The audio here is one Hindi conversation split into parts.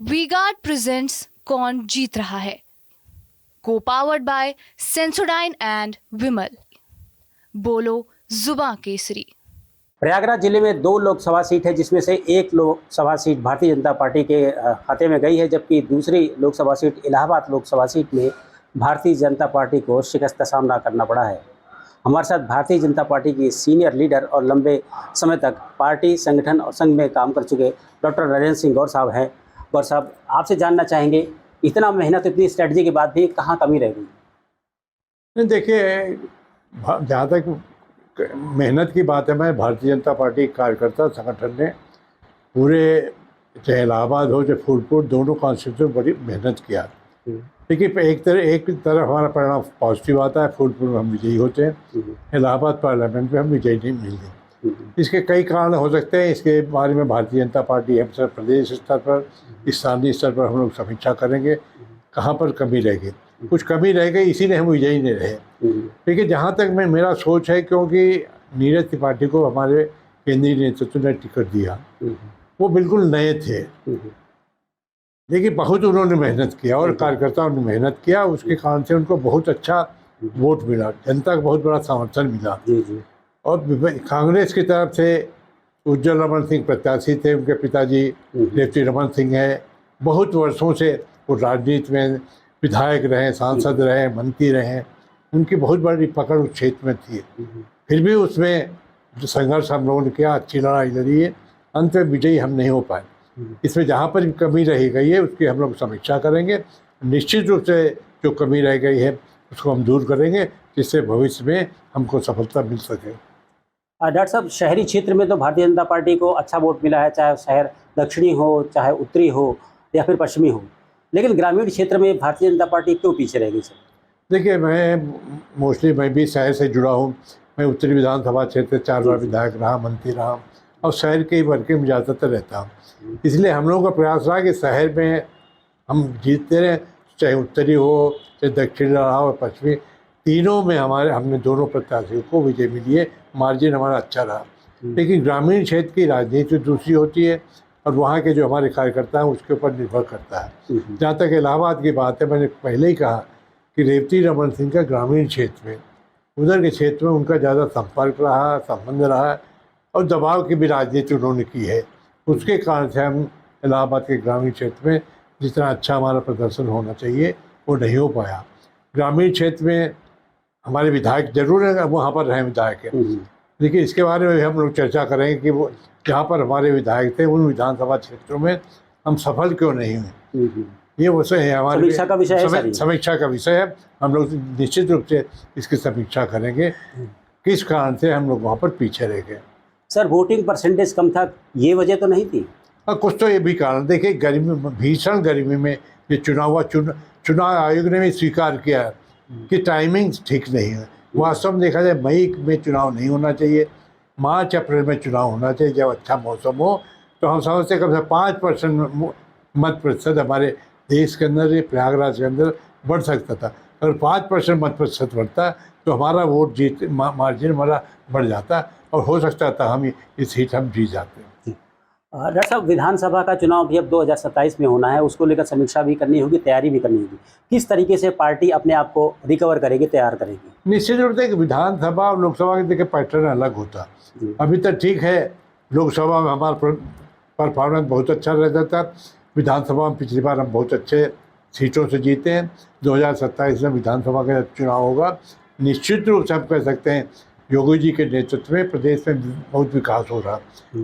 वीगार्ड प्रेजेंट्स कौन जीत रहा है, को पावर्ड बाय सेंसोडाइन एंड विमल। बोलो जुबां केसरी। प्रयागराज जिले में 2 लोकसभा सीट है, जिसमें से एक लोकसभा सीट भारतीय जनता पार्टी के खाते में गई है, जबकि दूसरी लोकसभा सीट इलाहाबाद लोकसभा सीट में भारतीय जनता पार्टी को शिकस्त का सामना करना पड़ा है। हमारे साथ भारतीय जनता पार्टी की सीनियर लीडर और लंबे समय तक पार्टी संगठन और संघ में काम कर चुके डॉक्टर राजेंद्र सिंह गौर साहब हैं। गौर साहब, आपसे जानना चाहेंगे, इतना मेहनत इतनी स्ट्रेटजी के बाद भी कहाँ कमी रह गई? देखिए, जहाँ तक मेहनत की बात है, मैं भारतीय जनता पार्टी कार्यकर्ता संगठन ने पूरे, चाहे इलाहाबाद हो चाहे फूलपुर, दोनों कॉन्स्टिट्यूशन बड़ी मेहनत किया। देखिए, एक तरफ हमारा परिणाम पॉजिटिव आता है, फूलपुर में हम विजयी होते हैं, इलाहाबाद पार्लियामेंट में हम विजयी नहीं मिलते। इसके कई कारण हो सकते हैं, इसके बारे में भारतीय जनता पार्टी हम सब प्रदेश स्तर पर, स्थानीय स्तर पर हम लोग समीक्षा करेंगे कहाँ पर कमी रह गई। कुछ कमी रह गई, इसीलिए हम विजयी नहीं रहे। देखिए, जहाँ तक मेरा सोच है, क्योंकि नीरज त्रिपाठी को हमारे केंद्रीय नेतृत्व ने टिकट दिया, वो बिल्कुल नए थे, लेकिन बहुत उन्होंने मेहनत किया और कार्यकर्ताओं ने मेहनत किया, उसके कारण से उनको बहुत अच्छा वोट मिला, जनता का बहुत बड़ा समर्थन मिला। और कांग्रेस की तरफ से उज्जवल रमन सिंह प्रत्याशी थे, उनके पिताजी रेवती रमन सिंह हैं, बहुत वर्षों से वो राजनीति में विधायक रहे, सांसद रहे, मंत्री रहे, उनकी बहुत बड़ी पकड़ उस क्षेत्र में थी। फिर भी उसमें जो संघर्ष हम लोगों ने किया, अच्छी लड़ाई लड़ी है, अंत में विजयी हम नहीं हो पाए। इसमें जहाँ पर कमी रह गई है उसकी हम लोग समीक्षा करेंगे, निश्चित रूप से जो कमी रह गई है उसको हम दूर करेंगे, जिससे भविष्य में हमको सफलता मिल सके। डॉक्टर साहब, शहरी क्षेत्र में तो भारतीय जनता पार्टी को अच्छा वोट मिला है, चाहे शहर दक्षिणी हो, चाहे उत्तरी हो या फिर पश्चिमी हो, लेकिन ग्रामीण क्षेत्र में भारतीय जनता पार्टी क्यों पीछे रह गई सर? देखिए, मैं भी शहर से जुड़ा हूँ। मैं उत्तरी विधानसभा क्षेत्र 4 बार विधायक रहा, मंत्री रहा, और शहर के वर्किंग में ज़्यादातर रहता हूँ। इसलिए हम लोगों का प्रयास रहा कि शहर में हम जीतते रहें, चाहे उत्तरी हो, चाहे दक्षिणी रहा हो, पश्चिमी, तीनों में हमने दोनों प्रत्याशियों को विजय मिली है, मार्जिन हमारा अच्छा रहा। लेकिन ग्रामीण क्षेत्र की राजनीति दूसरी होती है और वहाँ के जो हमारे कार्यकर्ता हैं उसके ऊपर निर्भर करता है। जहाँ तक इलाहाबाद की बात है, मैंने पहले ही कहा कि रेवती रमन सिंह का ग्रामीण क्षेत्र में, उधर के क्षेत्र में उनका ज़्यादा संपर्क रहा, संबंध रहा, और दबाव की भी राजनीति उन्होंने की है। उसके कारण से हम इलाहाबाद के ग्रामीण क्षेत्र में जितना अच्छा हमारा प्रदर्शन होना चाहिए वो नहीं हो पाया। ग्रामीण क्षेत्र में हमारे विधायक जरूर है, वहाँ पर रहे विधायक है, लेकिन इसके बारे में हम लोग चर्चा करेंगे कि वो जहाँ पर हमारे विधायक थे उन विधानसभा क्षेत्रों में हम सफल क्यों नहीं हुए। ये वैसे है, हमारे समीक्षा का विषय है। हम लोग निश्चित रूप से इसकी समीक्षा करेंगे, किस कारण से हम लोग वहाँ पर पीछे रह गए। सर, वोटिंग परसेंटेज कम था, ये वजह तो नहीं थी? कुछ तो ये भी कारण, देखिए, गर्मी, भीषण गर्मी में ये चुनाव हुआ। चुनाव आयोग ने भी स्वीकार किया कि टाइमिंग ठीक नहीं है। वास्तव में देखा जाए, मई में चुनाव नहीं होना चाहिए, मार्च अप्रैल में चुनाव होना चाहिए, जब अच्छा मौसम हो। तो हम समझते कम से 5% मत प्रतिशत हमारे देश के अंदर, प्रयागराज के अंदर बढ़ सकता था। अगर 5% मत प्रतिशत बढ़ता तो हमारा वोट जीत मार्जिन हमारा बढ़ जाता और हो सकता था हम ये सीट हम जीत जाते। डॉक्टर साहब, विधानसभा का चुनाव भी अब 2027 में होना है, उसको लेकर समीक्षा भी करनी होगी, तैयारी भी करनी होगी। किस तरीके से पार्टी अपने आप को रिकवर करेगी, तैयार करेगी? निश्चित रूप से विधानसभा और लोकसभा के देखिए पैटर्न अलग होता। अभी तक ठीक है, लोकसभा में हमारा परफॉर्मेंस बहुत अच्छा रहता था, विधानसभा में पिछली बार हम बहुत अच्छे सीटों से जीते हैं। 2027 में विधानसभा का चुनाव होगा, निश्चित रूप से हम कह सकते हैं योगी जी के नेतृत्व में प्रदेश में बहुत विकास हो रहा।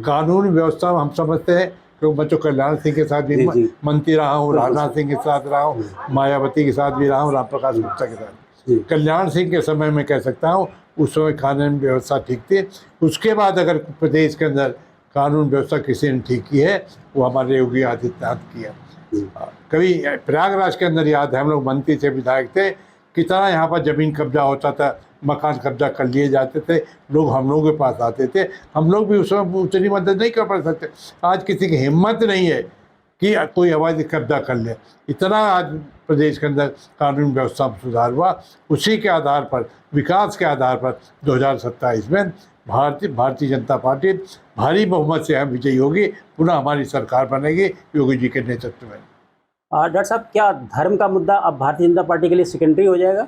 कानून व्यवस्था हम समझते हैं, क्योंकि मैं तो कल्याण सिंह के साथ भी मंत्री रहा हूँ, राजनाथ सिंह के साथ रहा हूँ, मायावती के साथ भी रहा हूँ, राम प्रकाश गुप्ता के साथ। कल्याण सिंह के समय में कह सकता हूँ उस समय कानून व्यवस्था ठीक थी। उसके बाद अगर प्रदेश के अंदर कानून व्यवस्था किसी ने ठीक की है, वो हमारे योगी आदित्यनाथ किया। कभी प्रयागराज के अंदर याद है, हम लोग मंत्री थे, विधायक थे, कितना यहाँ पर ज़मीन कब्जा होता था, मकान कब्जा कर लिए जाते थे, लोग हम लोगों के पास आते थे, हम लोग भी उस समय उतनी मदद नहीं कर पा सकते। आज किसी की हिम्मत नहीं है कि कोई आवाज़ कब्जा कर ले। इतना आज प्रदेश के अंदर कानून व्यवस्था में सुधार हुआ, उसी के आधार पर, विकास के आधार पर 2027 में भारतीय जनता पार्टी भारी बहुमत से विजयी होगी, पुनः हमारी सरकार बनेगी योगी जी के नेतृत्व में। डॉक्टर साहब, क्या धर्म का मुद्दा अब भारतीय जनता पार्टी के लिए सेकेंडरी हो जाएगा?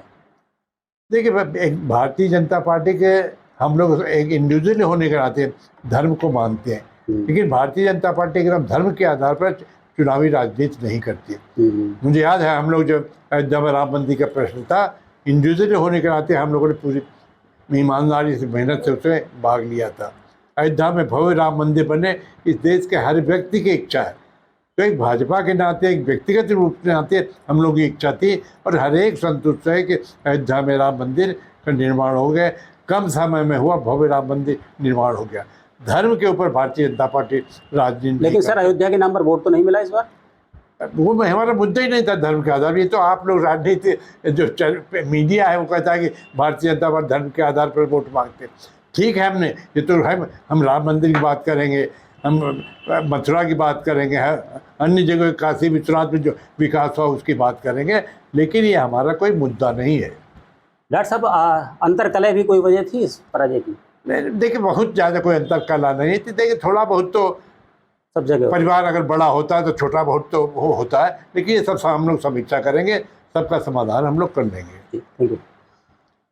देखिए, एक भारतीय जनता पार्टी के हम लोग एक इंडिविजुअल होने के नाते धर्म को मानते हैं, लेकिन भारतीय जनता पार्टी एकदम धर्म के आधार पर चुनावी राजनीति नहीं करती। मुझे याद है हम लोग जब अयोध्या में राम मंदिर का प्रश्न था, इंडिविजुअल होने के नाते हम लोगों ने पूरी ईमानदारी से मेहनत से उसमें भाग लिया था। अयोध्या में भव्य राम मंदिर बने, इस देश के हर व्यक्ति की इच्छा है। तो एक भाजपा के नाते, एक व्यक्तिगत रूप के नाते हम लोग की इच्छा थी और हर एक संतुष्ट है कि अयोध्या में राम मंदिर का निर्माण हो गया। कम समय में हुआ भव्य राम मंदिर निर्माण हो गया। धर्म के ऊपर भारतीय जनता पार्टी राजनीति। लेकिन सर, अयोध्या के नाम पर वोट तो नहीं मिला इस बार। वो हमारा मुद्दा ही नहीं था धर्म के आधार पर। ये तो आप लोग राजनीति जो मीडिया है वो कहता है कि भारतीय जनता पार्टी धर्म के आधार पर वोट मांगते। ठीक है, हमने ये तो है, हम राम मंदिर की बात करेंगे, हम मथुरा की बात करेंगे, अन्य जगह काशी विश्वनाथ में जो विकास हुआ उसकी बात करेंगे, लेकिन ये हमारा कोई मुद्दा नहीं है। डॉक्टर साहब, अंतर्कलह भी कोई वजह थी इस पराजय की? देखिए, बहुत ज़्यादा कोई अंतर्कलह नहीं थी। देखिए, थोड़ा बहुत तो सब जगह परिवार अगर बड़ा होता है तो छोटा बहुत तो वो होता है, लेकिन ये सब हम लोग समीक्षा करेंगे, सबका समाधान हम लोग कर लेंगे। Thank you.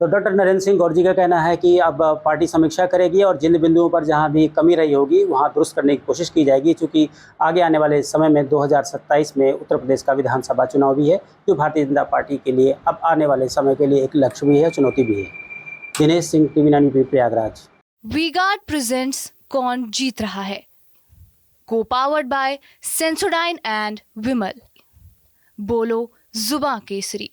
तो डॉक्टर नरेंद्र सिंह गौर जी का कहना है कि अब पार्टी समीक्षा करेगी और जिन बिंदुओं पर जहां भी कमी रही होगी वहां दुरुस्त करने की कोशिश की जाएगी, क्योंकि आगे आने वाले समय में 2027 में उत्तर प्रदेश का विधानसभा चुनाव भी है, जो भारतीय जनता पार्टी के लिए अब आने वाले समय के लिए एक लक्ष्य भी है, चुनौती भी है। Dinesh Singh, TV 9 news, Prayagraj. V-Guard presents कौन जीत रहा है, को पावर्ड बाय सेंसोडाइन एंड विमल। बोलो जुबां केसरी।